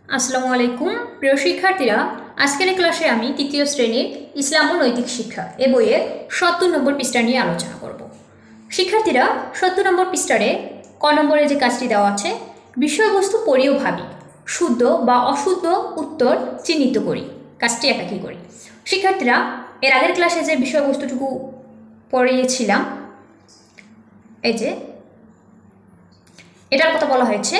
আসসালামু আলাইকুম প্রিয় শিক্ষার্থীরা, আজকের এই ক্লাসে আমি তৃতীয় শ্রেণীর ইসলাম ও নৈতিক শিক্ষা এ বইয়ের ৭০ নম্বর পৃষ্ঠা নিয়ে আলোচনা করব। শিক্ষার্থীরা, ৭০ নম্বর পৃষ্ঠারে ক নম্বরে যে কাজটি দেওয়া আছে, বিষয়বস্তু পড়েও ভাবি, শুদ্ধ বা অশুদ্ধ উত্তর চিহ্নিত করি। কাজটি একাকী করি। শিক্ষার্থীরা, এর আগের ক্লাসে যে বিষয়বস্তুটুকু পড়িয়েছিলাম, এই যে এটার কথা বলা হয়েছে,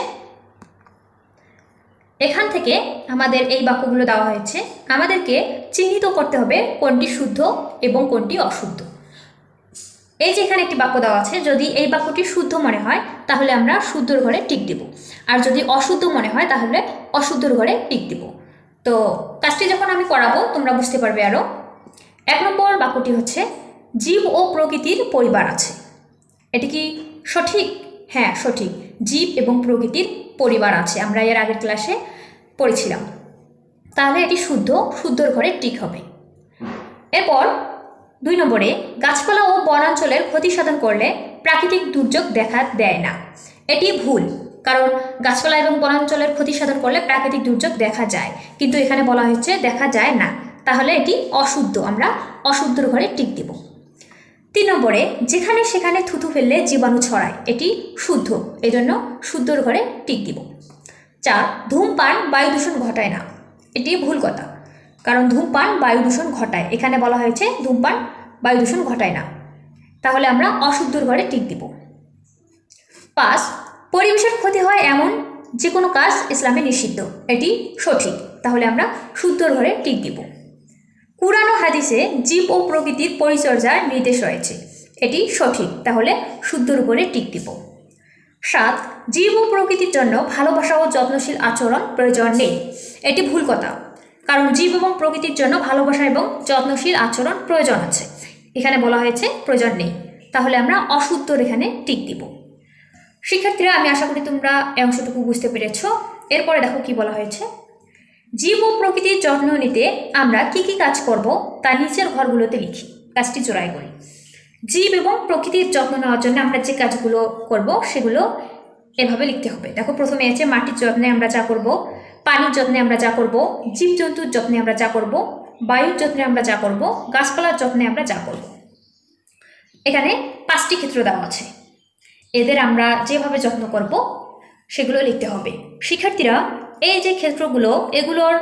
এখান থেকে আমাদের এই বাক্যগুলো দেওয়া হয়েছে, আমাদেরকে চিহ্নিত করতে হবে কোনটি শুদ্ধ এবং কোনটি অশুদ্ধ। এই যে এখানে একটি বাক্য দেওয়া আছে, যদি এই বাক্যটি শুদ্ধ মনে হয় তাহলে আমরা শুদ্ধর ঘরে টিক দিব, আর যদি অশুদ্ধ মনে হয় তাহলে অশুদ্ধর ঘরে টিক দিব। তো কাজটি যখন আমি করাবো তোমরা বুঝতে পারবে আরও। ১ নম্বর বাক্যটি হচ্ছে, জীব ও প্রকৃতির পরিবার আছে। এটি কি সঠিক? হ্যাঁ, সঠিক। জীব এবং প্রকৃতির পরিবার আছে, আমরা এর আগের ক্লাসে পড়েছিলাম। তাহলে এটি শুদ্ধ, শুদ্ধর ঘরে টিক হবে। এরপর ২ নম্বরে, গাছপালা ও বনাঞ্চলের ক্ষতি সাধন করলে প্রাকৃতিক দুর্যোগ দেখা দেয় না। এটি ভুল, কারণ গাছপালা এবং বনাঞ্চলের ক্ষতি সাধন করলে প্রাকৃতিক দুর্যোগ দেখা যায়, কিন্তু এখানে বলা হয়েছে দেখা যায় না, তাহলে এটি অশুদ্ধ, আমরা অশুদ্ধর ঘরে টিক দিব। ৩ নম্বরে, যেখানে সেখানে থুতু ফেললে জীবাণু ছড়ায়, এটি শুদ্ধ, এজন্য শুদ্ধর ঘরে টিক দিব। ৪, ধূমপান বায়ু দূষণ ঘটায় না। এটি ভুল কথা, কারণ ধূমপান বায়ু দূষণ ঘটায়, এখানে বলা হয়েছে ধূমপান বায়ু দূষণ ঘটায় না, তাহলে আমরা অশুদ্ধর ঘরে টিক দিব। ৫, পরিবেশের ক্ষতি হয় এমন যে কোনো কাজ ইসলামে নিষিদ্ধ। এটি সঠিক, তাহলে আমরা শুদ্ধর ঘরে টিক দিব। কুরআন ও হাদিসে জীব ও প্রকৃতির পরিচর্যার নির্দেশ রয়েছে। এটি সঠিক, তাহলে শুদ্ধর উপরে টিক দিব। ৭, জীব ও প্রকৃতির জন্য ভালোবাসা ও যত্নশীল আচরণ প্রয়োজন নেই। এটি ভুল কথা, কারণ জীব এবং প্রকৃতির জন্য ভালোবাসা এবং যত্নশীল আচরণ প্রয়োজন আছে, এখানে বলা হয়েছে প্রয়োজন নেই, তাহলে আমরা অশুদ্ধর এখানে টিক দিব। শিক্ষার্থীরা, আমি আশা করি তোমরা এই অংশটুকু বুঝতে পেরেছ। এরপরে দেখো কি বলা হয়েছে, জীব ও প্রকৃতির যত্ন নিতে আমরা কি কি কাজ করব তা নিচের ঘরগুলোতে লিখি। কাজটি জোড়ায় করি। জীব এবং প্রকৃতির যত্ন নেওয়ার জন্য আমরা যে কাজগুলো করব সেগুলো এভাবে লিখতে হবে। দেখো, প্রথমে আছে মাটির যত্নে আমরা যা করব, পানির যত্নে আমরা যা করব, জীবজন্তুর যত্নে আমরা যা করব, বায়ুর যত্নে আমরা যা করব, গাছপালার যত্নে আমরা যা করব। এখানে 5টি ক্ষেত্র দেওয়া আছে, এদের আমরা যেভাবে যত্ন করব সেগুলো লিখতে হবে। শিক্ষার্থীরা, এই যে ক্ষেত্রগুলো, এগুলোর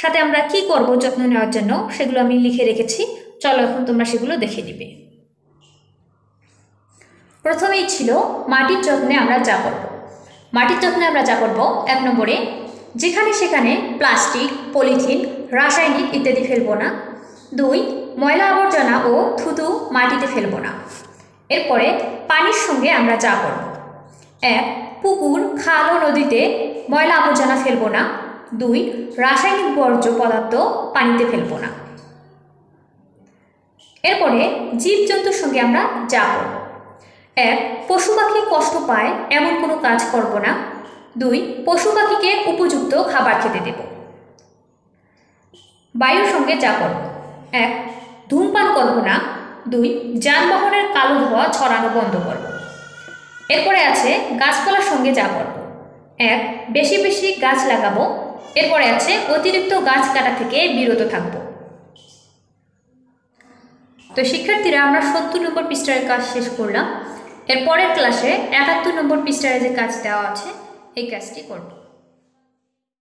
সাথে আমরা কি করব যত্ন নেওয়ার জন্য সেগুলো আমি লিখে রেখেছি, চলো এখন তোমরা সেগুলো দেখে নিবে। প্রথমেই ছিল মাটির যত্নে আমরা যা করব। মাটির যত্নে আমরা যা করব, 1 নম্বরে, যেখানে সেখানে প্লাস্টিক, পলিথিন, রাসায়নিক ইত্যাদি ফেলবো না। 2, ময়লা আবর্জনা ও থুতু মাটিতে ফেলবো না। এরপরে পানির সঙ্গে আমরা যা করব, 1, পুকুর, খাল ও নদীতে ময়লা আবর্জনা ফেলবো না। 2, রাসায়নিক বর্জ্য পদার্থ পানিতে ফেলবো না। এরপরে জীবজন্তুর সঙ্গে আমরা যা করব, 1, পশু পাখি কষ্ট পায় এমন কোনো কাজ করব না। 2, পশু পাখিকে উপযুক্ত খাবার খেতে দেব। বায়ুর সঙ্গে যা করব, 1, ধূমপান করব না। 2, যানবাহনের কালো ধোঁয়া ছড়ানো বন্ধ করব। এরপরে আছে গাছপালার সঙ্গে যা করব, 1, বেশি বেশি গাছ লাগাবো। এরপরে আছে অতিরিক্ত গাছ কাটা থেকে বিরত থাকব। তো শিক্ষার্থীরা, আমরা ৭০ নম্বর পৃষ্ঠার কাজ শেষ করলাম। এর পরের ক্লাসে ৭১ নম্বর পৃষ্ঠায় যে কাজ দেওয়া আছে এই কাজটি করব।